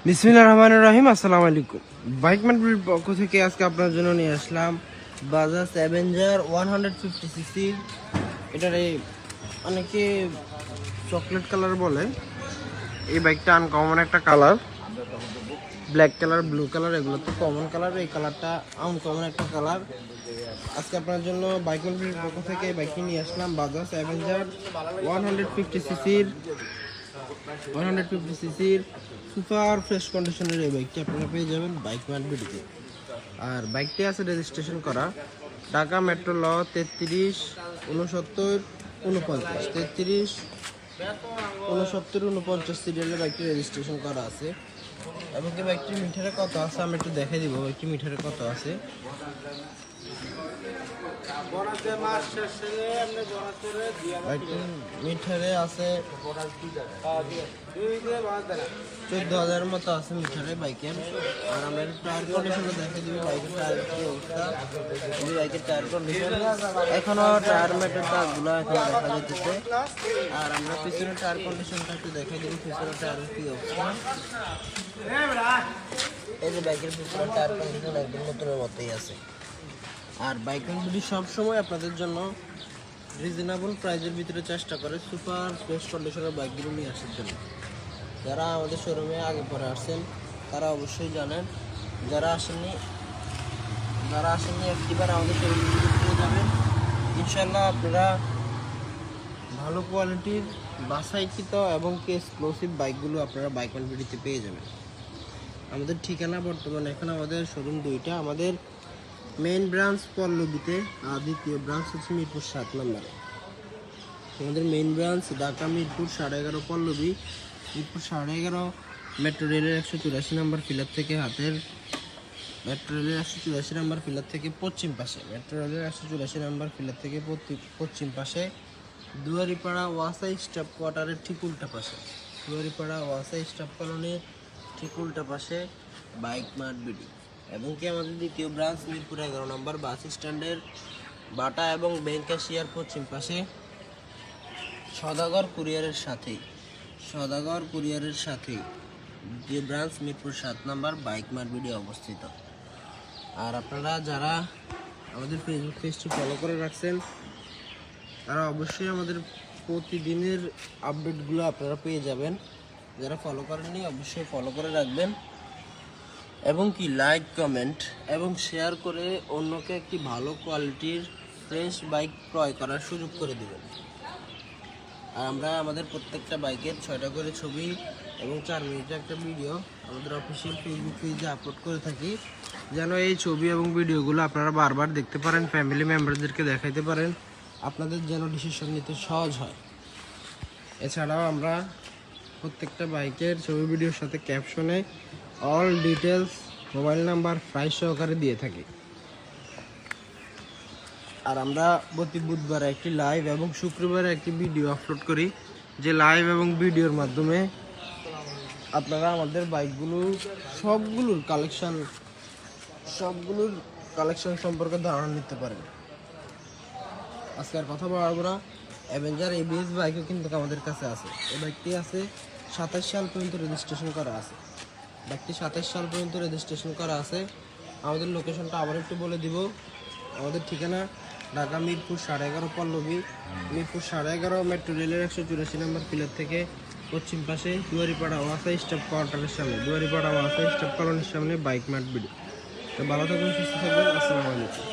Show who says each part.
Speaker 1: বিসমিল্লাহির রহমানির রহিম। আসসালামু আলাইকুম। বাইক ম্যানপুরের পক্ষ থেকে আজকে আপনার জন্য নিয়ে আসলাম বাজাজ অ্যাভেঞ্জার 150 সিসি। এটার অনেকে চকলেট কালার বলে। এই বাইকটা আনকমন একটা colour, black colour, blue colour, এগুলো তো কমন কালার। এই কালারটা আনকমন একটা কালার। আজকে আপনার জন্য বাইক ম্যানপুরের পক্ষ থেকে এই বাইকটি নিয়ে আসলাম বাজাজ অ্যাভেঞ্জার 150 সিসির সুপার ফ্রেশ কন্ডিশনের এই বাইকটি আপনারা পেয়ে যাবেন বাইক মার্কেটে। আর বাইকটি আছে রেজিস্ট্রেশন করা ঢাকা মেট্রো ল 33-69-49 সিরিয়ালে বাইকটি রেজিস্ট্রেশন করা আছে। এবং কি বাইকটির মিটারে কত আছে আমি একটু দেখে দিব বাইকটি মিটারে কত আছে। মিটারে আছে 14,000 মতো আছে মিটারে বাইকের। আর আমরা টায়ার কন্ডিশন দেখে দিব বাইকের টায়ার কি অবস্থা। বাইকের টায়ার কন্ডিশন এখনো টায়ার ম্যাটের দাগগুলো এখন দেখা যাচ্ছে। আর আমরা পিছনের টায়ার কন্ডিশনটা একটু দেখে দিব পিছনের টায়ারের কি অবস্থা। এই যে বাইকের পিছনের টায়ার কন্ডিশন একদম নতুনের মতোই আছে। আর বাইক ম্যানপুরি সবসময় আপনাদের জন্য রিজনেবল প্রাইজের ভিতরে চেষ্টা করে সুপার ফ্রেশ কন্ডিশনের বাইকগুলো নিয়ে আসার জন্য। যারা আমাদের শোরুমে আগে পরে আসছেন তারা অবশ্যই জানেন, যারা আসেননি একটিবার আমাদের শোরুমে পেয়ে যাবেন ইনশাল্লাহ। আপনারা ভালো কোয়ালিটির বাছাইকৃত এবং কি এক্সক্লুসিভ বাইকগুলো আপনারা বাইক ম্যানপুরিতে পেয়ে যাবেন। আমাদের ঠিকানা বর্তমানে এখন আমাদের শোরুম দুইটা, আমাদের মেইন ব্রাঞ্চ পল্লবীতে আর দ্বিতীয় ব্রাঞ্চ হচ্ছে মিরপুর 7 নম্বরে। আমাদের main branch Dhaka Mirpur 11.5 Pallabi, Mirpur 11.5 metro রেলের 184 নম্বর পিলার থেকে হাতের মেট্রো রেলের 184 নম্বর পিলার থেকে পশ্চিম পাশে, মেট্রো রেলের 184 নম্বর পিলার থেকে পশ্চিম পাশে দুয়ারিপাড়া ওয়াসাই স্টাফ কোয়ার্টারের ঠিক উল্টা পাশে, দুয়ারিপাড়া ওয়াসাই স্টাফ কলোনির ঠিক উল্টা পাশে বাইক মার্ট বিডি। এবং কি আমাদের দ্বিতীয় ব্রাঞ্চ মিরপুর 11 নম্বর বাস স্ট্যান্ডের বাটা এবং ব্যাংক ক্যাশিয়ার পশ্চিম পাশে সদাগর কুরিয়ারের সাথেই যে ব্রাঞ্চ মিরপুর 7 নম্বর বাইক মার্ট বিডি অবস্থিত। আর আপনারা যারা আমাদের ফেসবুক পেজটি ফলো করে রাখছেন তারা অবশ্যই আমাদের প্রতিদিনের আপডেটগুলো আপনারা পেয়ে যাবেন। যারা ফলো করেননি অবশ্যই ফলো করে রাখবেন এবং কি লাইক, কমেন্ট এবং শেয়ার করে অন্যকে একটি ভালো কোয়ালিটির ফ্রেশ বাইক ক্রয় করার সুযোগ করে দেবেন। আর আমরা আমাদের প্রত্যেকটা বাইকের 6টা করে ছবি এবং 4 মিনিটের একটা ভিডিও আমাদের অফিসিয়াল ফেসবুক পেজে আপলোড করে থাকি, যেন এই ছবি এবং ভিডিওগুলো আপনারা বারবার দেখতে পারেন, ফ্যামিলি মেম্বারদেরকে দেখাইতে পারেন, আপনাদের যেন ডিসিশন নিতে সহজ হয়। এছাড়াও আমরা প্রত্যেকটা বাইকের ছবি ভিডিওর সাথে ক্যাপশনে all details, mobile number price সহকারে দিয়ে থাকি। আর আমরা প্রতি বুধবারে একটি লাইভ এবং শুক্রবারে একটি ভিডিও আপলোড করি, যে লাইভ এবং ভিডিওর মাধ্যমে আপনারা আমাদের বাইকগুলো সবগুলোর কালেকশন সম্পর্কে ধারণা নিতে পারেন। আজকে আর কথা বলবো না। অ্যাভেঞ্জার এবিএস বাইকও কিন্তু আমাদের কাছে আছে। এই বাইকটি আছে 27 সাল পর্যন্ত রেজিস্ট্রেশন করা আছে। বাইকটি 27 সাল পর্যন্ত রেজিস্ট্রেশন করা আছে। আমাদের লোকেশনটা আবার একটু বলে দিব। আমাদের ঠিকানা ঢাকা মিরপুর 11.5 পল্লবী, মিরপুর 11.5 মেট্রো রেলের 184 নম্বর পিলার থেকে পশ্চিম পাশে দুয়ারিপাড়া ওয়াসাই স্টাফ কোয়ার্টারের সামনে, দুয়ারিপাড়া ওয়াসাই স্টাফ কলোনির সামনে বাইক মার্ট বিডি। তো ভালো থাকবেন, সুস্থ থাকবেন। আসসালামু আলাইকুম।